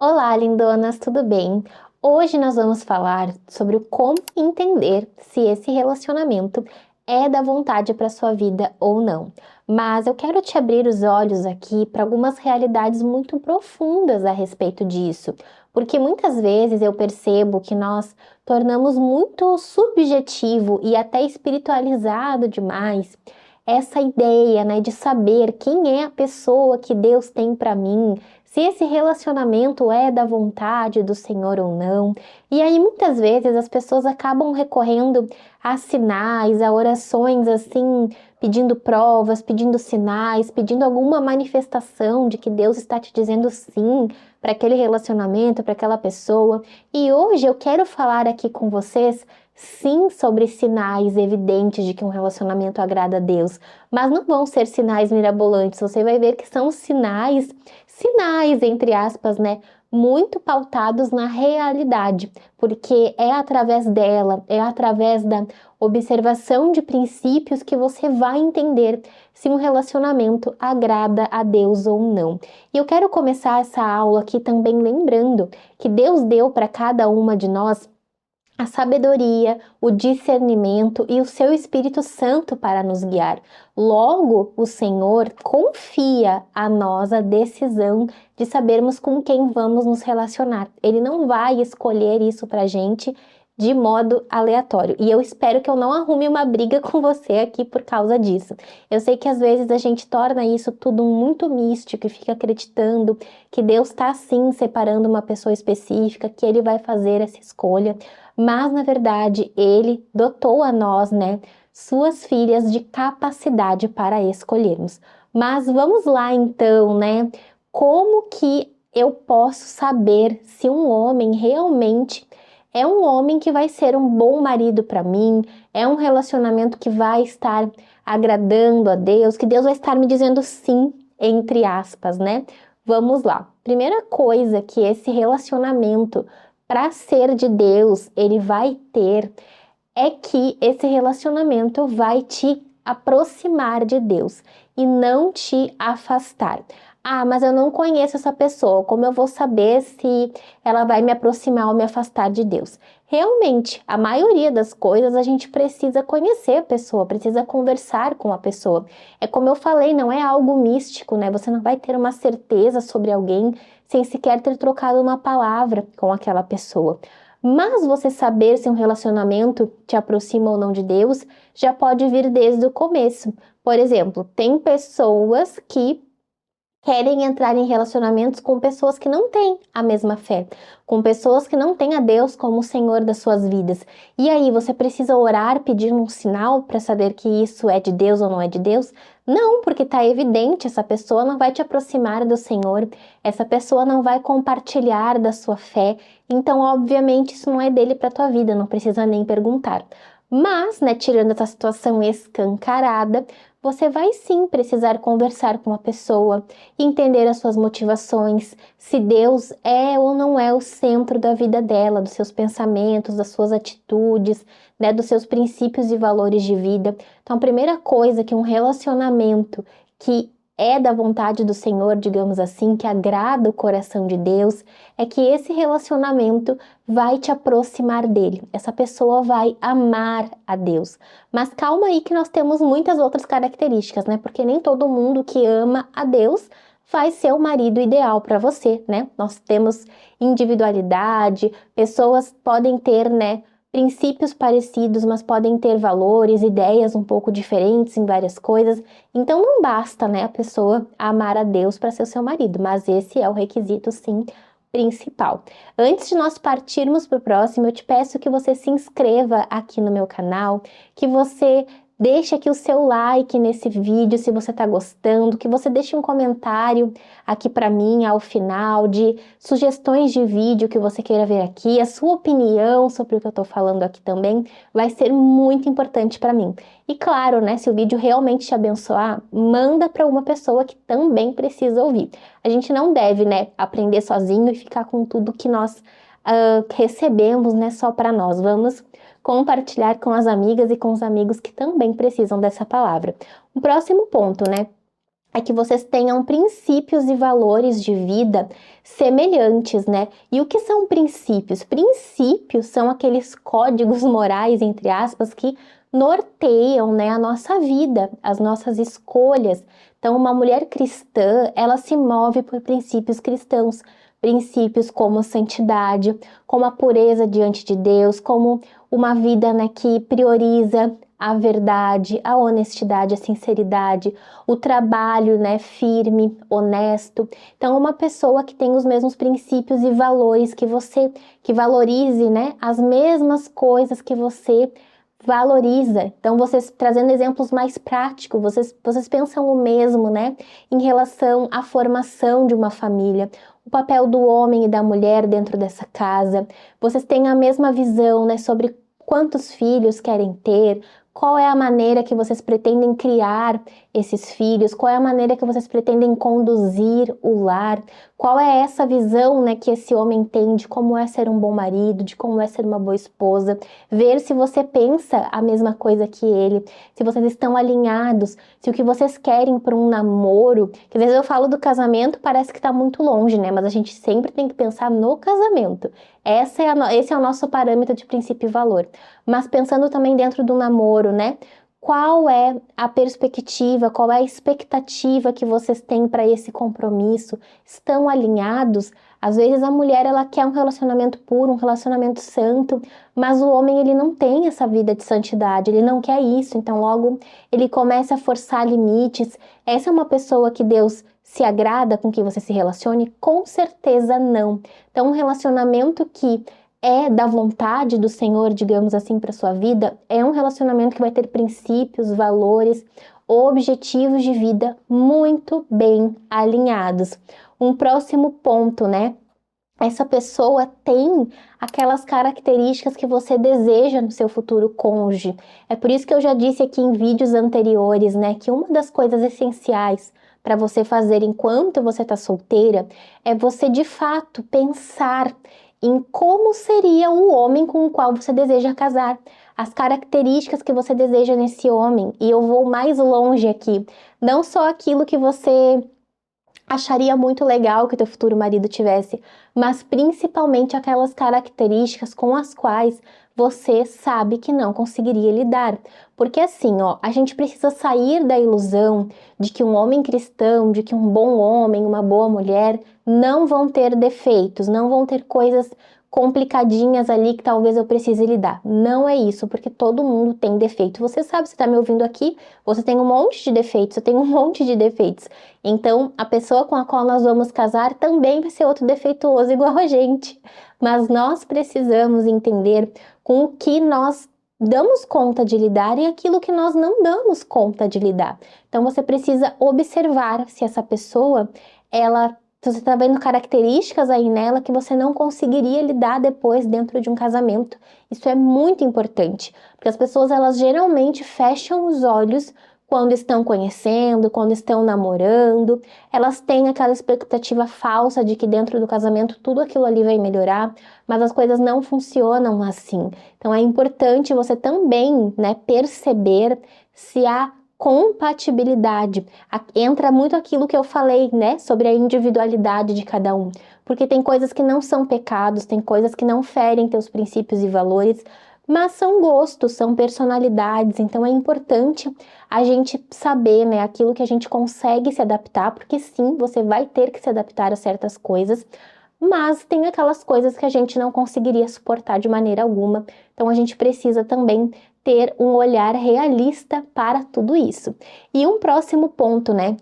Olá, lindonas, tudo bem? Hoje nós vamos falar sobre como entender se esse relacionamento é da vontade para sua vida ou não. Mas eu quero te abrir os olhos aqui para algumas realidades muito profundas a respeito disso, porque muitas vezes eu percebo que nós tornamos muito subjetivo e até espiritualizado demais essa ideia, né, de saber quem é a pessoa que Deus tem para mim, se esse relacionamento é da vontade do Senhor ou não. E aí muitas vezes as pessoas acabam recorrendo a sinais, a orações assim, pedindo provas, pedindo sinais, pedindo alguma manifestação de que Deus está te dizendo sim para aquele relacionamento, para aquela pessoa. E hoje eu quero falar aqui com vocês sim sobre sinais evidentes de que um relacionamento agrada a Deus, mas não vão ser sinais mirabolantes. Você vai ver que são sinais, entre aspas, né? Muito pautados na realidade, porque é através dela, é através da observação de princípios que você vai entender se um relacionamento agrada a Deus ou não. E eu quero começar essa aula aqui também lembrando que Deus deu para cada uma de nós a sabedoria, o discernimento e o seu Espírito Santo para nos guiar. Logo, o Senhor confia a nós a decisão de sabermos com quem vamos nos relacionar. Ele não vai escolher isso para a gente de modo aleatório. E eu espero que eu não arrume uma briga com você aqui por causa disso. Eu sei que às vezes a gente torna isso tudo muito místico e fica acreditando que Deus está sim separando uma pessoa específica, que Ele vai fazer essa escolha. Mas, na verdade, ele dotou a nós, né, suas filhas de capacidade para escolhermos. Mas vamos lá, então, né, como que eu posso saber se um homem realmente é um homem que vai ser um bom marido para mim, é um relacionamento que vai estar agradando a Deus, que Deus vai estar me dizendo sim, entre aspas, né? Vamos lá. Primeira coisa que esse relacionamento para ser de Deus, ele vai ter é que esse relacionamento vai te aproximar de Deus e não te afastar. Ah, mas eu não conheço essa pessoa, como eu vou saber se ela vai me aproximar ou me afastar de Deus? Realmente, a maioria das coisas a gente precisa conhecer a pessoa, precisa conversar com a pessoa. É como eu falei, não é algo místico, né? Você não vai ter uma certeza sobre alguém sem sequer ter trocado uma palavra com aquela pessoa. Mas você saber se um relacionamento te aproxima ou não de Deus já pode vir desde o começo. Por exemplo, tem pessoas que querem entrar em relacionamentos com pessoas que não têm a mesma fé, com pessoas que não têm a Deus como o Senhor das suas vidas. E aí, você precisa orar, pedir um sinal para saber que isso é de Deus ou não é de Deus? Não, porque está evidente, essa pessoa não vai te aproximar do Senhor, essa pessoa não vai compartilhar da sua fé, então, obviamente, isso não é dele para tua vida, não precisa nem perguntar. Mas, né, tirando essa situação escancarada, você vai sim precisar conversar com a pessoa, entender as suas motivações, se Deus é ou não é o centro da vida dela, dos seus pensamentos, das suas atitudes, né, dos seus princípios e valores de vida. Então, a primeira coisa que um relacionamento que é da vontade do Senhor, digamos assim, que agrada o coração de Deus, é que esse relacionamento vai te aproximar dele. Essa pessoa vai amar a Deus. Mas calma aí que nós temos muitas outras características, né? Porque nem todo mundo que ama a Deus vai ser o marido ideal para você, né? Nós temos individualidade, pessoas podem ter, né, princípios parecidos, mas podem ter valores, ideias um pouco diferentes em várias coisas. Então não basta, né, a pessoa amar a Deus para ser o seu marido, mas esse é o requisito, sim, principal. Antes de nós partirmos para o próximo, eu te peço que você se inscreva aqui no meu canal, que você deixe aqui o seu like nesse vídeo se você está gostando, que você deixe um comentário aqui para mim ao final de sugestões de vídeo que você queira ver aqui, a sua opinião sobre o que eu estou falando aqui também vai ser muito importante para mim. E claro, né, se o vídeo realmente te abençoar, manda para uma pessoa que também precisa ouvir. A gente não deve, né, aprender sozinho e ficar com tudo que nós recebemos, né, só para nós. Vamos compartilhar com as amigas e com os amigos que também precisam dessa palavra. O próximo ponto, né? é que vocês tenham princípios e valores de vida semelhantes, né? E o que são princípios? Princípios são aqueles códigos morais, entre aspas, que norteiam, né, a nossa vida, as nossas escolhas. Então, uma mulher cristã, ela se move por princípios cristãos, princípios como santidade, como a pureza diante de Deus, como uma vida, né, que prioriza a verdade, a honestidade, a sinceridade, o trabalho, né, firme, honesto. Então, uma pessoa que tem os mesmos princípios e valores que você, que valorize, né, as mesmas coisas que você valoriza. Então, vocês trazendo exemplos mais práticos, vocês pensam o mesmo, né, em relação à formação de uma família, o papel do homem e da mulher dentro dessa casa. Vocês têm a mesma visão, né, sobre quantos filhos querem ter, qual é a maneira que vocês pretendem criar esses filhos, qual é a maneira que vocês pretendem conduzir o lar, qual é essa visão, né, que esse homem tem de como é ser um bom marido, de como é ser uma boa esposa, ver se você pensa a mesma coisa que ele, se vocês estão alinhados, se o que vocês querem para um namoro, que às vezes eu falo do casamento, parece que está muito longe, né, mas a gente sempre tem que pensar no casamento. Esse é o nosso parâmetro de princípio e valor. Mas pensando também dentro do namoro, né? Qual é a perspectiva, qual é a expectativa que vocês têm para esse compromisso? Estão alinhados? Às vezes a mulher ela quer um relacionamento puro, um relacionamento santo, mas o homem ele não tem essa vida de santidade, ele não quer isso, então logo ele começa a forçar limites. Essa é uma pessoa que Deus se agrada com que você se relacione? Com certeza não. Então um relacionamento que é da vontade do Senhor, digamos assim, para sua vida, é um relacionamento que vai ter princípios, valores, objetivos de vida muito bem alinhados. Um próximo ponto, né? Essa pessoa tem aquelas características que você deseja no seu futuro cônjuge. É por isso que eu já disse aqui em vídeos anteriores, né, que uma das coisas essenciais para você fazer enquanto você está solteira é você de fato pensar em como seria o homem com o qual você deseja casar, as características que você deseja nesse homem. E eu vou mais longe aqui, não só aquilo que você acharia muito legal que o teu futuro marido tivesse, mas principalmente aquelas características com as quais você sabe que não conseguiria lidar. Porque assim, ó, a gente precisa sair da ilusão de que um homem cristão, de que um bom homem, uma boa mulher não vão ter defeitos, não vão ter coisas complicadinhas ali que talvez eu precise lidar. Não é isso, porque todo mundo tem defeito. Você sabe, você está me ouvindo aqui, você tem um monte de defeitos, eu tenho um monte de defeitos. Então, a pessoa com a qual nós vamos casar também vai ser outro defeituoso igual a gente. Mas nós precisamos entender com o que nós damos conta de lidar e aquilo que nós não damos conta de lidar. Então, você precisa observar se essa pessoa, se você está vendo características aí nela que você não conseguiria lidar depois dentro de um casamento. Isso é muito importante, porque as pessoas elas geralmente fecham os olhos quando estão conhecendo, quando estão namorando, elas têm aquela expectativa falsa de que dentro do casamento tudo aquilo ali vai melhorar, mas as coisas não funcionam assim. Então é importante você também, né, perceber se há compatibilidade. Entra muito aquilo que eu falei, né, sobre a individualidade de cada um, porque tem coisas que não são pecados, tem coisas que não ferem teus princípios e valores, mas são gostos, são personalidades, então é importante a gente saber, né, aquilo que a gente consegue se adaptar, porque sim, você vai ter que se adaptar a certas coisas, mas tem aquelas coisas que a gente não conseguiria suportar de maneira alguma, então a gente precisa também ter um olhar realista para tudo isso. E um próximo ponto, né,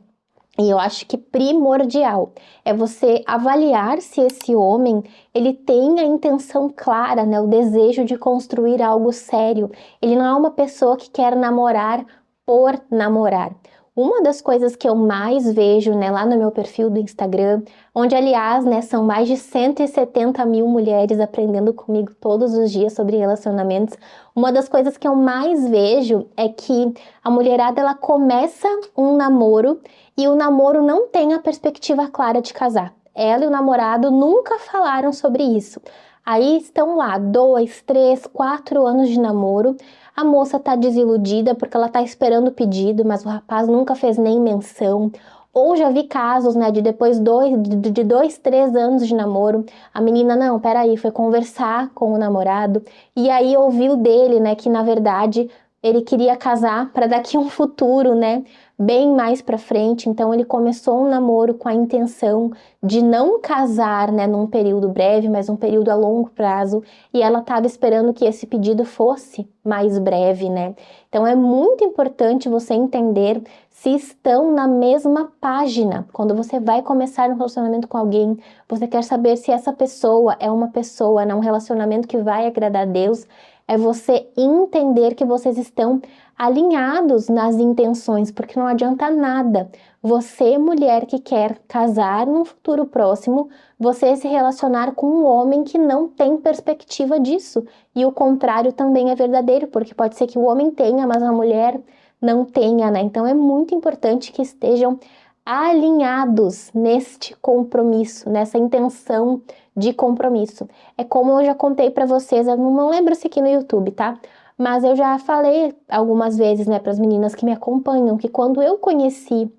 e eu acho que primordial, é você avaliar se esse homem, ele tem a intenção clara, né, o desejo de construir algo sério. Ele não é uma pessoa que quer namorar por namorar. Uma das coisas que eu mais vejo, né, lá no meu perfil do Instagram, onde, aliás, né, são mais de 170 mil mulheres aprendendo comigo todos os dias sobre relacionamentos, uma das coisas que eu mais vejo é que a mulherada, ela começa um namoro e o namoro não tem a perspectiva clara de casar. Ela e o namorado nunca falaram sobre isso. Aí estão lá, 2, 3, 4 anos de namoro, a moça tá desiludida porque ela tá esperando o pedido, mas o rapaz nunca fez nem menção. Ou já vi casos, né, de depois de 2, 3 anos de namoro, a menina, não, peraí, foi conversar com o namorado, e aí ouviu dele, né, que na verdade ele queria casar para daqui a um futuro, né, bem mais para frente. Então ele começou um namoro com a intenção de não casar, né, num período breve, mas um período a longo prazo, e ela estava esperando que esse pedido fosse mais breve, né? Então é muito importante você entender se estão na mesma página. Quando você vai começar um relacionamento com alguém, você quer saber se essa pessoa é uma pessoa, né, um relacionamento que vai agradar a Deus, é você entender que vocês estão alinhados nas intenções, porque não adianta nada você, mulher que quer casar num futuro próximo, você se relacionar com um homem que não tem perspectiva disso. E o contrário também é verdadeiro, porque pode ser que o homem tenha, mas a mulher não tenha, né? Então é muito importante que estejam alinhados neste compromisso, nessa intenção de compromisso. É como eu já contei para vocês, eu não lembro se aqui no YouTube, tá? Mas eu já falei algumas vezes, né, para as meninas que me acompanham, que quando eu conheci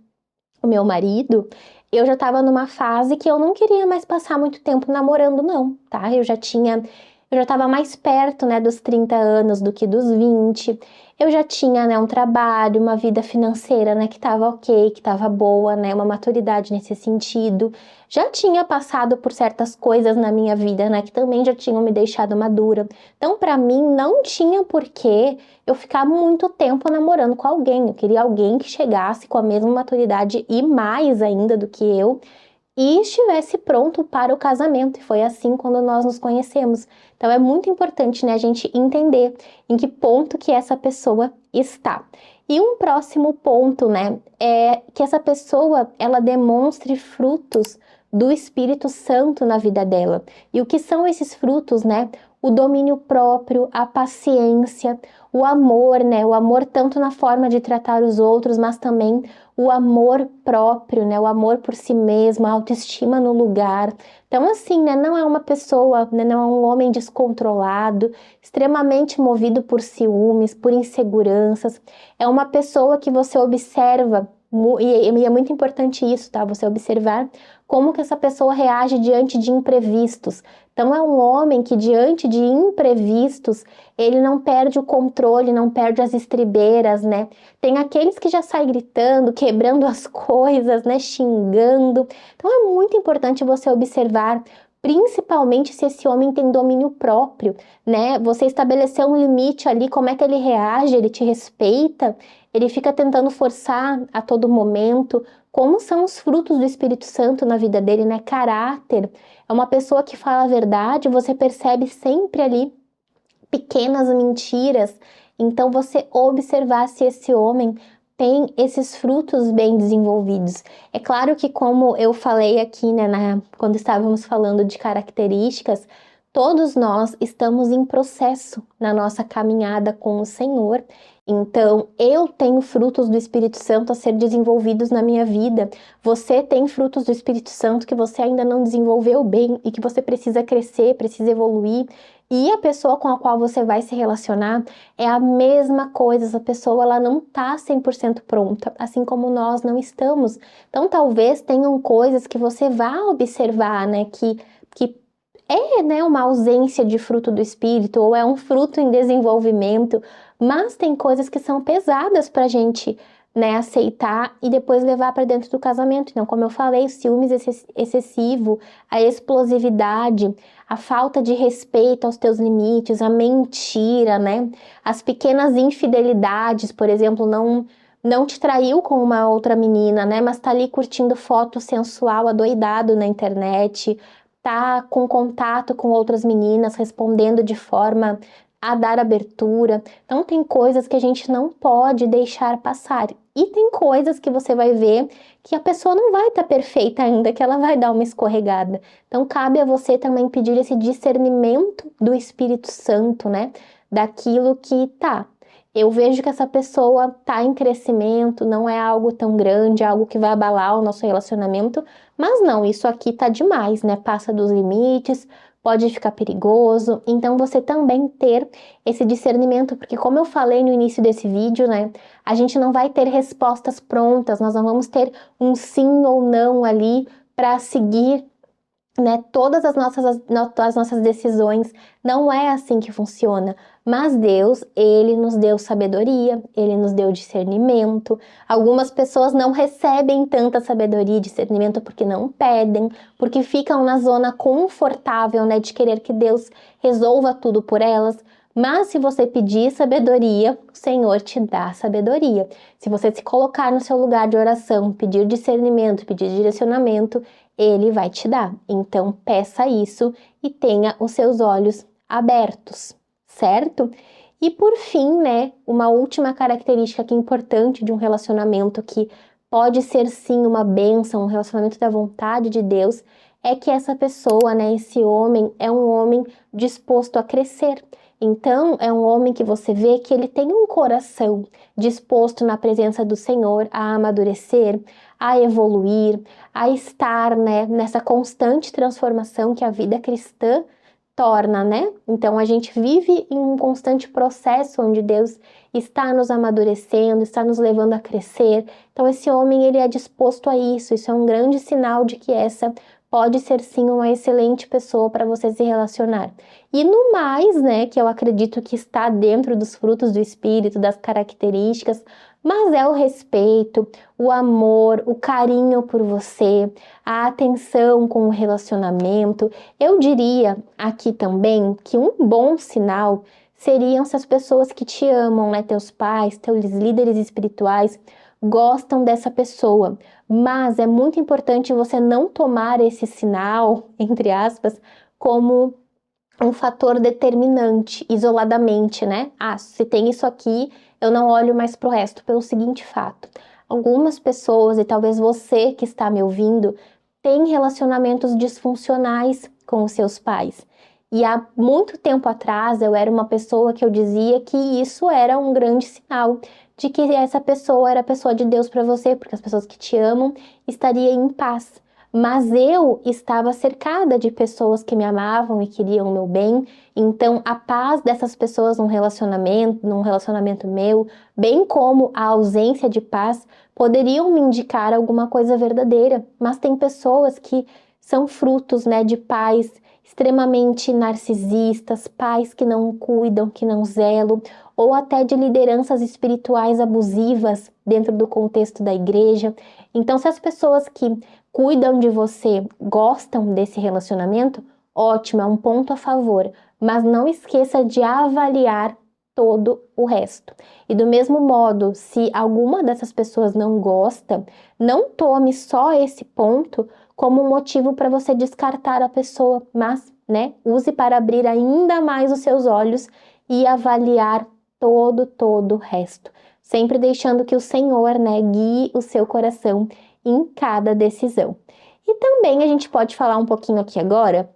o meu marido, eu já estava numa fase que eu não queria mais passar muito tempo namorando, não, tá? Eu já estava mais perto, né, dos 30 anos do que dos 20. Eu já tinha, né, um trabalho, uma vida financeira, né, que estava ok, que estava boa, né, uma maturidade nesse sentido. Já tinha passado por certas coisas na minha vida, né, que também já tinham me deixado madura. Então, para mim, não tinha porquê eu ficar muito tempo namorando com alguém. Eu queria alguém que chegasse com a mesma maturidade e mais ainda do que eu e estivesse pronto para o casamento. E foi assim quando nós nos conhecemos. Então é muito importante, né, a gente entender em que ponto que essa pessoa está. E um próximo ponto, né, é que essa pessoa, ela demonstre frutos do Espírito Santo na vida dela. E o que são esses frutos, né? O domínio próprio, a paciência, o amor, né? O amor tanto na forma de tratar os outros, mas também o amor próprio, né? O amor por si mesmo, a autoestima no lugar. Então, assim, né? Não é uma pessoa, né? Não é um homem descontrolado, extremamente movido por ciúmes, por inseguranças. É uma pessoa que você observa, e é muito importante isso, tá? Você observar como que essa pessoa reage diante de imprevistos. Então, é um homem que, diante de imprevistos, ele não perde o controle, não perde as estribeiras, né? Tem aqueles que já saem gritando, quebrando as coisas, né? Xingando. Então, é muito importante você observar, principalmente se esse homem tem domínio próprio, né? Você estabeleceu um limite ali, como é que ele reage, ele te respeita, ele fica tentando forçar a todo momento. Como são os frutos do Espírito Santo na vida dele, né? Caráter. É uma pessoa que fala a verdade, você percebe sempre ali pequenas mentiras. Então, você observar se esse homem tem esses frutos bem desenvolvidos. É claro que, como eu falei aqui, né, quando estávamos falando de características, todos nós estamos em processo na nossa caminhada com o Senhor. Então, eu tenho frutos do Espírito Santo a ser desenvolvidos na minha vida. Você tem frutos do Espírito Santo que você ainda não desenvolveu bem e que você precisa crescer, precisa evoluir. E a pessoa com a qual você vai se relacionar é a mesma coisa. Essa pessoa, ela não tá 100% pronta, assim como nós não estamos. Então, talvez tenham coisas que você vá observar, né, que é, né, uma ausência de fruto do Espírito ou é um fruto em desenvolvimento, mas tem coisas que são pesadas pra gente, né, aceitar e depois levar para dentro do casamento. Então, como eu falei, o ciúmes excessivo, a explosividade, a falta de respeito aos teus limites, a mentira, né, as pequenas infidelidades, por exemplo, não te traiu com uma outra menina, né, mas tá ali curtindo foto sensual adoidado na internet, tá com contato com outras meninas, respondendo de forma a dar abertura. Então, tem coisas que a gente não pode deixar passar. E tem coisas que você vai ver que a pessoa não vai estar perfeita ainda, que ela vai dar uma escorregada. Então, cabe a você também pedir esse discernimento do Espírito Santo, né? Daquilo que tá. eu vejo que essa pessoa tá em crescimento, não é algo tão grande, é algo que vai abalar o nosso relacionamento, mas não, isso aqui tá demais, né? Passa dos limites, pode ficar perigoso. Então você também ter esse discernimento, porque como eu falei no início desse vídeo, né? A gente não vai ter respostas prontas, nós não vamos ter um sim ou não ali para seguir, né, todas as nossas decisões. Não é assim que funciona. Mas Deus, Ele nos deu sabedoria, Ele nos deu discernimento. Algumas pessoas não recebem tanta sabedoria e discernimento porque não pedem, porque ficam na zona confortável, né, de querer que Deus resolva tudo por elas. Mas se você pedir sabedoria, o Senhor te dá sabedoria. Se você se colocar no seu lugar de oração, pedir discernimento, pedir direcionamento, Ele vai te dar. Então, peça isso e tenha os seus olhos abertos, certo? E por fim, né, uma última característica que é importante de um relacionamento que pode ser sim uma bênção, um relacionamento da vontade de Deus, é que essa pessoa, né, esse homem, é um homem disposto a crescer. Então, é um homem que você vê que ele tem um coração disposto na presença do Senhor a amadurecer, a evoluir, a estar, né, nessa constante transformação que a vida cristã torna, né? Então a gente vive em um constante processo onde Deus está nos amadurecendo, está nos levando a crescer. Então esse homem, ele é disposto a isso. Isso é um grande sinal de que essa pode ser sim uma excelente pessoa para você se relacionar. E no mais, né, que eu acredito que está dentro dos frutos do Espírito, das características, mas é o respeito, o amor, o carinho por você, a atenção com o relacionamento. Eu diria aqui também que um bom sinal seriam se as pessoas que te amam, né, teus pais, teus líderes espirituais, gostam dessa pessoa. Mas é muito importante você não tomar esse sinal, entre aspas, como um fator determinante, isoladamente, né? Ah, se tem isso aqui, eu não olho mais pro resto, pelo seguinte fato. Algumas pessoas, e talvez você que está me ouvindo, tem relacionamentos disfuncionais com os seus pais. E há muito tempo atrás eu era uma pessoa que eu dizia que isso era um grande sinal de que essa pessoa era a pessoa de Deus para você, porque as pessoas que te amam estariam em paz. Mas eu estava cercada de pessoas que me amavam e queriam o meu bem, então a paz dessas pessoas num relacionamento meu, bem como a ausência de paz, poderiam me indicar alguma coisa verdadeira. Mas tem pessoas que são frutos, né, de pais extremamente narcisistas, pais que não cuidam, que não zelam, ou até de lideranças espirituais abusivas dentro do contexto da igreja. Então, se as pessoas que cuidam de você, gostam desse relacionamento, ótimo, é um ponto a favor, mas não esqueça de avaliar todo o resto. E do mesmo modo, se alguma dessas pessoas não gosta, não tome só esse ponto como motivo para você descartar a pessoa, mas, né, use para abrir ainda mais os seus olhos e avaliar todo o resto, sempre deixando que o Senhor, né, guie o seu coração em cada decisão. E também a gente pode falar um pouquinho aqui agora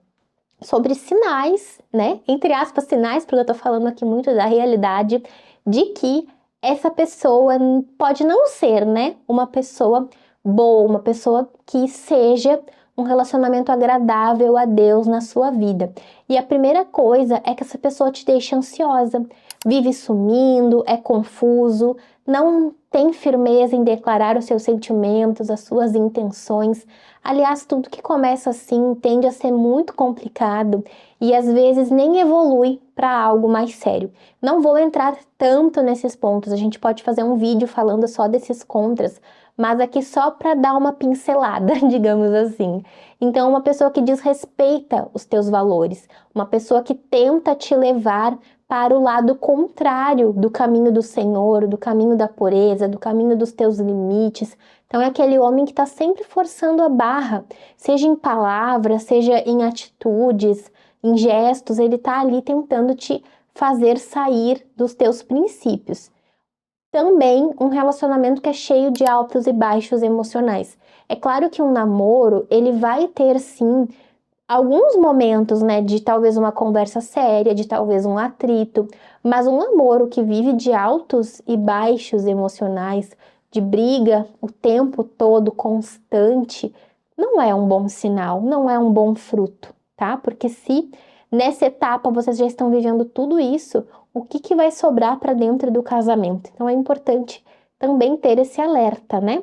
sobre sinais, né? Entre aspas, sinais, porque eu tô falando aqui muito da realidade de que essa pessoa pode não ser, né, uma pessoa boa, uma pessoa que seja um relacionamento agradável a Deus na sua vida. E a primeira coisa é que essa pessoa te deixa ansiosa, vive sumindo, é confuso, não tem firmeza em declarar os seus sentimentos, as suas intenções. Aliás, tudo que começa assim tende a ser muito complicado e às vezes nem evolui para algo mais sério. Não vou entrar tanto nesses pontos, a gente pode fazer um vídeo falando só desses contras, mas aqui só para dar uma pincelada, digamos assim. Então, uma pessoa que desrespeita os teus valores, uma pessoa que tenta te levar para o lado contrário do caminho do Senhor, do caminho da pureza, do caminho dos teus limites. Então é aquele homem que está sempre forçando a barra, seja em palavras, seja em atitudes, em gestos, ele está ali tentando te fazer sair dos teus princípios. Também um relacionamento que é cheio de altos e baixos emocionais. É claro que um namoro, ele vai ter sim alguns momentos, né, de talvez uma conversa séria, de talvez um atrito, mas um namoro que vive de altos e baixos emocionais, de briga o tempo todo, constante, não é um bom sinal, não é um bom fruto, tá? Porque se nessa etapa vocês já estão vivendo tudo isso, o que que vai sobrar para dentro do casamento? Então é importante também ter esse alerta, né?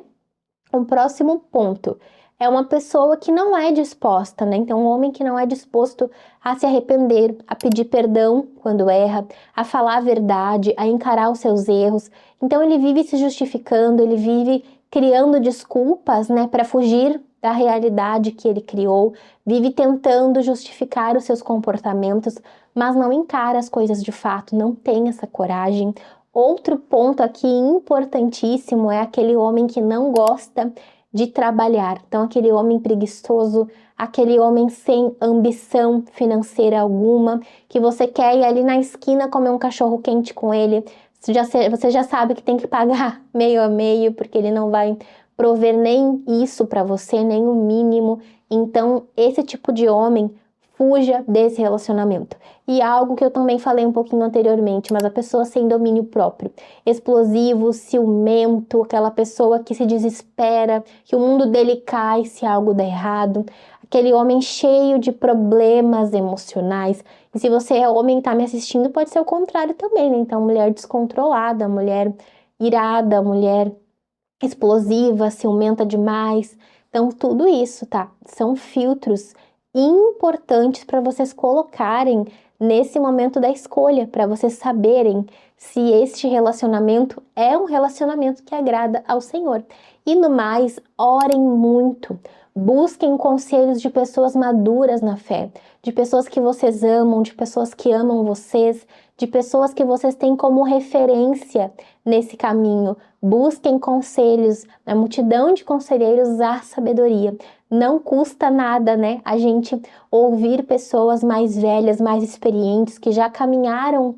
Um próximo ponto é uma pessoa que não é disposta, né? Então, um homem que não é disposto a se arrepender, a pedir perdão quando erra, a falar a verdade, a encarar os seus erros. Então, ele vive se justificando, ele vive criando desculpas, né, para fugir da realidade que ele criou, vive tentando justificar os seus comportamentos, mas não encara as coisas de fato, não tem essa coragem. Outro ponto aqui importantíssimo é aquele homem que não gosta de trabalhar. Então, aquele homem preguiçoso, aquele homem sem ambição financeira alguma, que você quer ir ali na esquina comer um cachorro quente com ele, você já sabe que tem que pagar meio a meio, porque ele não vai prover nem isso para você, nem o mínimo. Então, esse tipo de homem, fuja desse relacionamento. E algo que eu também falei um pouquinho anteriormente, mas a pessoa sem domínio próprio, explosivo, ciumento, aquela pessoa que se desespera, que o mundo dele cai se algo der errado, aquele homem cheio de problemas emocionais. E se você é homem e está me assistindo, pode ser o contrário também, né? Então, mulher descontrolada, mulher irada, mulher explosiva, ciumenta demais. Então, tudo isso, tá? São filtros importantes para vocês colocarem nesse momento da escolha, para vocês saberem se este relacionamento é um relacionamento que agrada ao Senhor. E no mais, orem muito. Busquem conselhos de pessoas maduras na fé, de pessoas que vocês amam, de pessoas que amam vocês, de pessoas que vocês têm como referência nesse caminho. Busquem conselhos, na multidão de conselheiros há sabedoria. Não custa nada, né, a gente ouvir pessoas mais velhas, mais experientes, que já caminharam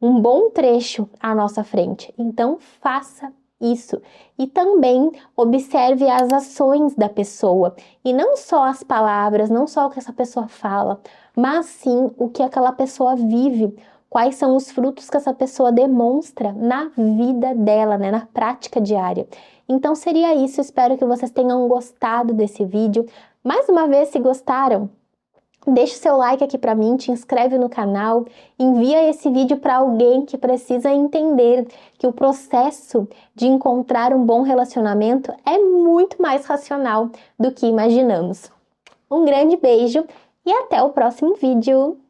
um bom trecho à nossa frente. Então, faça isso. E também observe as ações da pessoa. E não só as palavras, não só o que essa pessoa fala, mas sim o que aquela pessoa vive. Quais são os frutos que essa pessoa demonstra na vida dela, né, na prática diária. Então seria isso, espero que vocês tenham gostado desse vídeo. Mais uma vez, se gostaram, deixe seu like aqui para mim, te inscreve no canal, envia esse vídeo para alguém que precisa entender que o processo de encontrar um bom relacionamento é muito mais racional do que imaginamos. Um grande beijo e até o próximo vídeo!